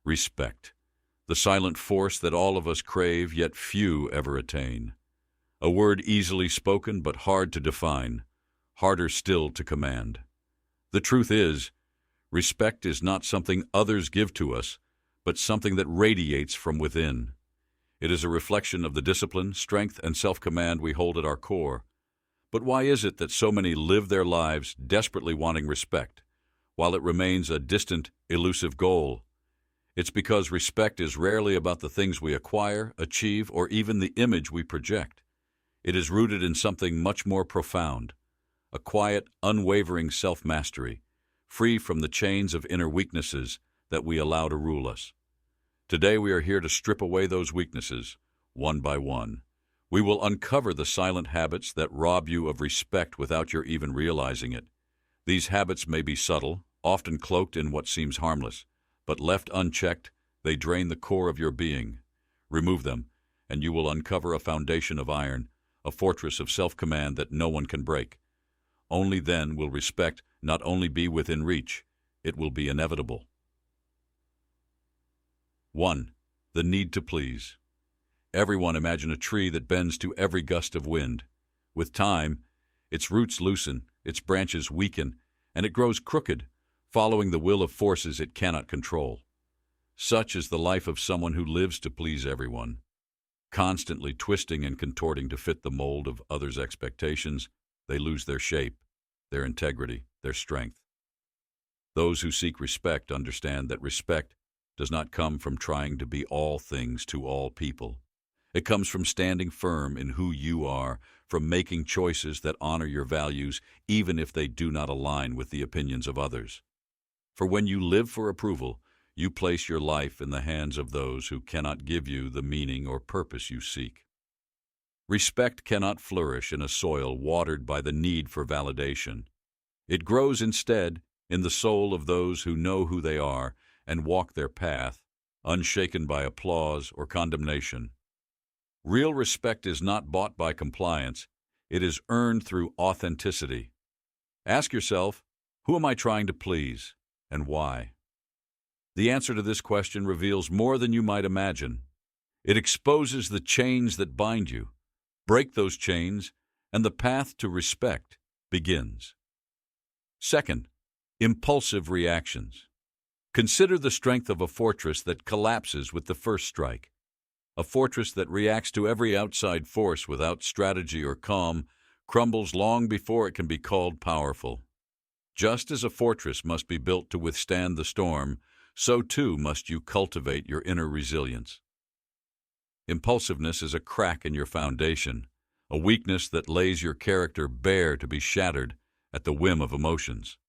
Respect, the silent force that all of us crave, yet few ever attain. A word easily spoken but hard to define, harder still to command. The truth is, respect is not something others give to us, but something that radiates from within. It is a reflection of the discipline, strength, and self-command we hold at our core. But why is it that so many live their lives desperately wanting respect, while it remains a distant, elusive goal? It's because respect is rarely about the things we acquire, achieve, or even the image we project. It is rooted in something much more profound, a quiet, unwavering self-mastery, free from the chains of inner weaknesses that we allow to rule us. Today we are here to strip away those weaknesses, one by one. We will uncover the silent habits that rob you of respect without your even realizing it. These habits may be subtle, often cloaked in what seems harmless, but left unchecked, they drain the core of your being. Remove them, and you will uncover a foundation of iron, a fortress of self-command that no one can break. Only then will respect not only be within reach, it will be inevitable. 1. The need to please. Everyone imagine a tree that bends to every gust of wind. With time, its roots loosen, its branches weaken, and it grows crooked, following the will of forces it cannot control. Such is the life of someone who lives to please everyone. Constantly twisting and contorting to fit the mold of others' expectations, they lose their shape, their integrity, their strength. Those who seek respect understand that respect does not come from trying to be all things to all people. It comes from standing firm in who you are, from making choices that honor your values even if they do not align with the opinions of others. For when you live for approval, you place your life in the hands of those who cannot give you the meaning or purpose you seek. Respect cannot flourish in a soil watered by the need for validation. It grows instead in the soul of those who know who they are and walk their path, unshaken by applause or condemnation. Real respect is not bought by compliance, it is earned through authenticity. Ask yourself, who am I trying to please, and why? The answer to this question reveals more than you might imagine. It exposes the chains that bind you. Break those chains, and the path to respect begins. 2. Impulsive reactions. Consider the strength of a fortress that collapses with the first strike. A fortress that reacts to every outside force without strategy or calm crumbles long before it can be called powerful. Just as a fortress must be built to withstand the storm, so too must you cultivate your inner resilience. Impulsiveness is a crack in your foundation, a weakness that lays your character bare to be shattered at the whim of emotions.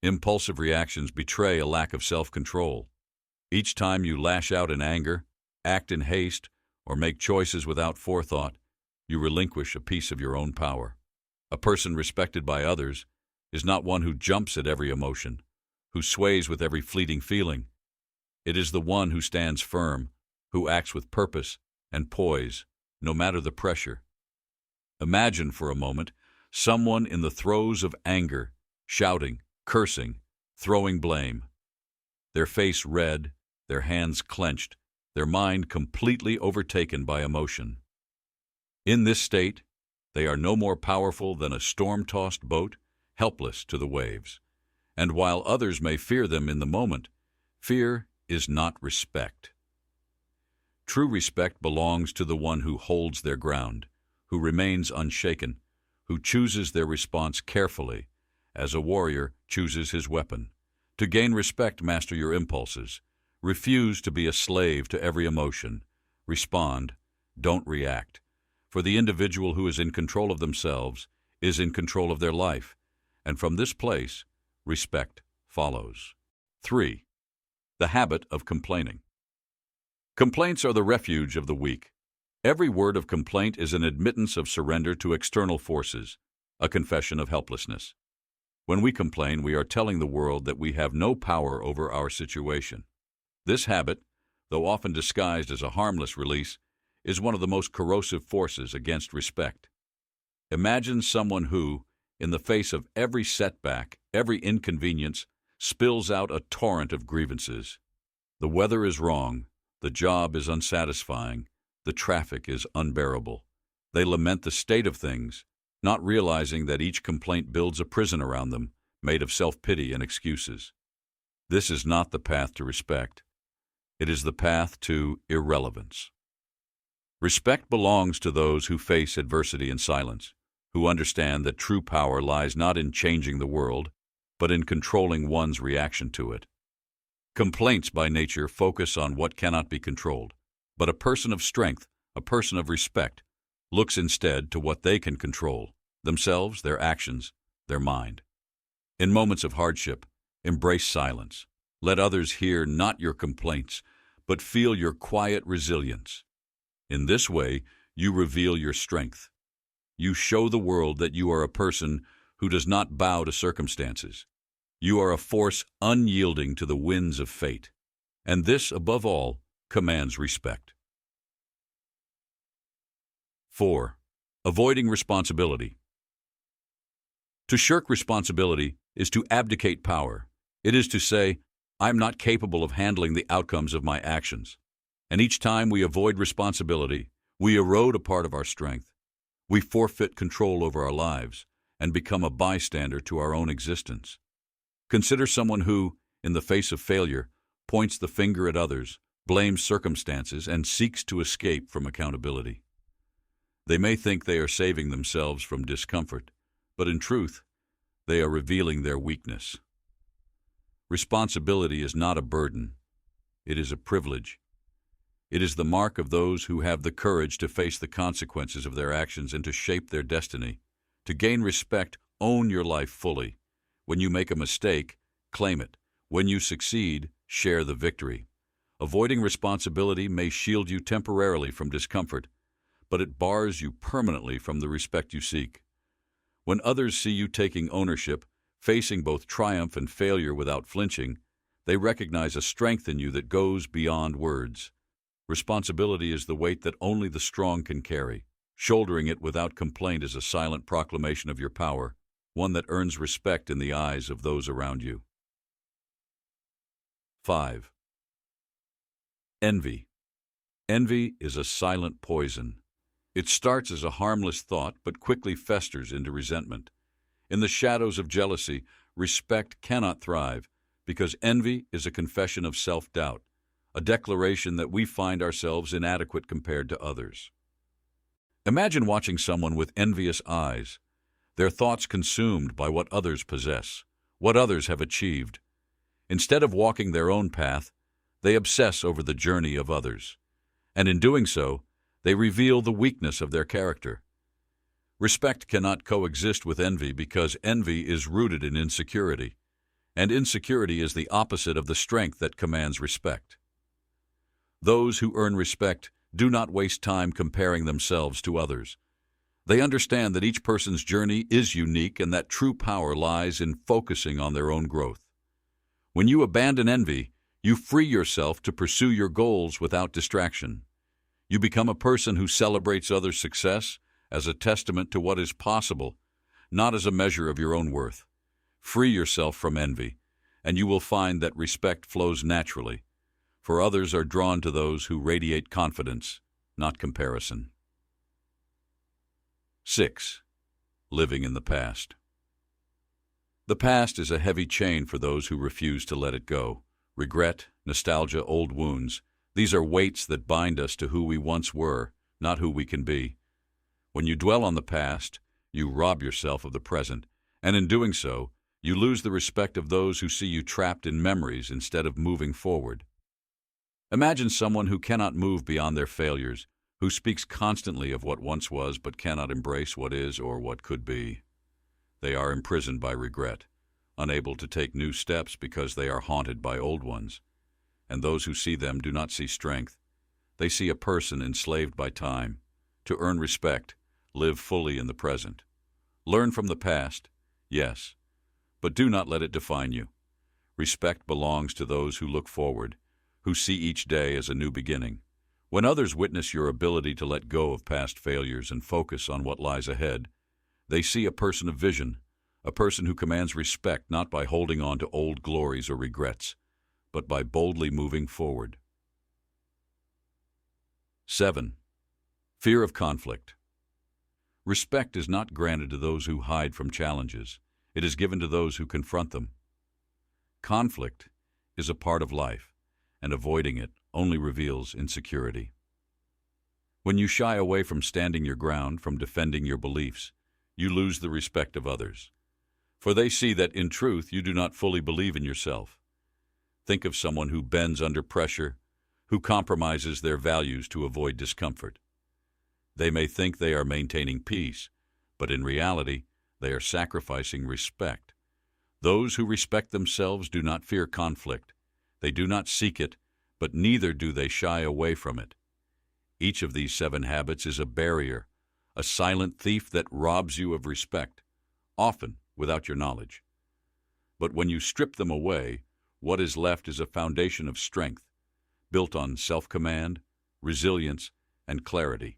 Impulsive reactions betray a lack of self-control. Each time you lash out in anger, act in haste, or make choices without forethought, you relinquish a piece of your own power. A person respected by others is not one who jumps at every emotion, who sways with every fleeting feeling. It is the one who stands firm, who acts with purpose and poise, no matter the pressure. Imagine for a moment someone in the throes of anger, shouting, cursing, throwing blame. Their face red, their hands clenched, their mind completely overtaken by emotion. In this state, they are no more powerful than a storm-tossed boat, helpless to the waves. And while others may fear them in the moment, fear is not respect. True respect belongs to the one who holds their ground, who remains unshaken, who chooses their response carefully, as a warrior chooses his weapon. To gain respect, master your impulses. Refuse to be a slave to every emotion. Respond, don't react. For the individual who is in control of themselves is in control of their life, and from this place, respect follows. 3. The habit of complaining. Complaints are the refuge of the weak. Every word of complaint is an admittance of surrender to external forces, a confession of helplessness. When we complain, we are telling the world that we have no power over our situation. This habit, though often disguised as a harmless release, is one of the most corrosive forces against respect. Imagine someone who, in the face of every setback, every inconvenience, spills out a torrent of grievances. The weather is wrong, the job is unsatisfying, the traffic is unbearable. They lament the state of things, not realizing that each complaint builds a prison around them, made of self-pity and excuses. This is not the path to respect. It is the path to irrelevance. Respect belongs to those who face adversity in silence, who understand that true power lies not in changing the world, but in controlling one's reaction to it. Complaints by nature focus on what cannot be controlled, but a person of strength, a person of respect, looks instead to what they can control, themselves, their actions, their mind. In moments of hardship, embrace silence. Let others hear not your complaints, but feel your quiet resilience. In this way, you reveal your strength. You show the world that you are a person who does not bow to circumstances. You are a force unyielding to the winds of fate. And this, above all, commands respect. 4. Avoiding responsibility. To shirk responsibility is to abdicate power. It is to say, I'm not capable of handling the outcomes of my actions. And each time we avoid responsibility, we erode a part of our strength. We forfeit control over our lives and become a bystander to our own existence. Consider someone who, in the face of failure, points the finger at others, blames circumstances, and seeks to escape from accountability. They may think they are saving themselves from discomfort, but in truth, they are revealing their weakness. Responsibility is not a burden. It is a privilege. It is the mark of those who have the courage to face the consequences of their actions and to shape their destiny. To gain respect, own your life fully. When you make a mistake, claim it. When you succeed, share the victory. Avoiding responsibility may shield you temporarily from discomfort, but it bars you permanently from the respect you seek. When others see you taking ownership, facing both triumph and failure without flinching, they recognize a strength in you that goes beyond words. Responsibility is the weight that only the strong can carry. Shouldering it without complaint is a silent proclamation of your power, one that earns respect in the eyes of those around you. 5. Envy. Envy is a silent poison. It starts as a harmless thought but quickly festers into resentment. In the shadows of jealousy, respect cannot thrive because envy is a confession of self-doubt, a declaration that we find ourselves inadequate compared to others. Imagine watching someone with envious eyes, their thoughts consumed by what others possess, what others have achieved. Instead of walking their own path, they obsess over the journey of others, and in doing so, they reveal the weakness of their character. Respect cannot coexist with envy because envy is rooted in insecurity, and insecurity is the opposite of the strength that commands respect. Those who earn respect do not waste time comparing themselves to others. They understand that each person's journey is unique and that true power lies in focusing on their own growth. When you abandon envy, you free yourself to pursue your goals without distraction. You become a person who celebrates others' success as a testament to what is possible, not as a measure of your own worth. Free yourself from envy, and you will find that respect flows naturally, for others are drawn to those who radiate confidence, not comparison. 6. Living in the past. The past is a heavy chain for those who refuse to let it go. Regret, nostalgia, old wounds, these are weights that bind us to who we once were, not who we can be. When you dwell on the past, you rob yourself of the present, and in doing so, you lose the respect of those who see you trapped in memories instead of moving forward. Imagine someone who cannot move beyond their failures, who speaks constantly of what once was but cannot embrace what is or what could be. They are imprisoned by regret, unable to take new steps because they are haunted by old ones. And those who see them do not see strength. They see a person enslaved by time. To earn respect, live fully in the present. Learn from the past, yes, but do not let it define you. Respect belongs to those who look forward, who see each day as a new beginning. When others witness your ability to let go of past failures and focus on what lies ahead, they see a person of vision, a person who commands respect not by holding on to old glories or regrets, but by boldly moving forward. 7. Fear of conflict. Respect is not granted to those who hide from challenges. It is given to those who confront them. Conflict is a part of life, and avoiding it only reveals insecurity. When you shy away from standing your ground, from defending your beliefs, you lose the respect of others. For they see that, in truth, you do not fully believe in yourself. Think of someone who bends under pressure, who compromises their values to avoid discomfort. They may think they are maintaining peace, but in reality, they are sacrificing respect. Those who respect themselves do not fear conflict. They do not seek it, but neither do they shy away from it. Each of these 7 habits is a barrier, a silent thief that robs you of respect, often without your knowledge. But when you strip them away, what is left is a foundation of strength, built on self-command, resilience, and clarity.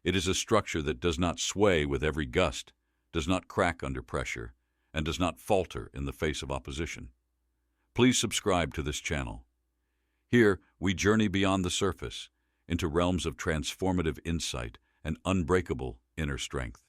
It is a structure that does not sway with every gust, does not crack under pressure, and does not falter in the face of opposition. Please subscribe to this channel. Here, we journey beyond the surface, into realms of transformative insight and unbreakable inner strength.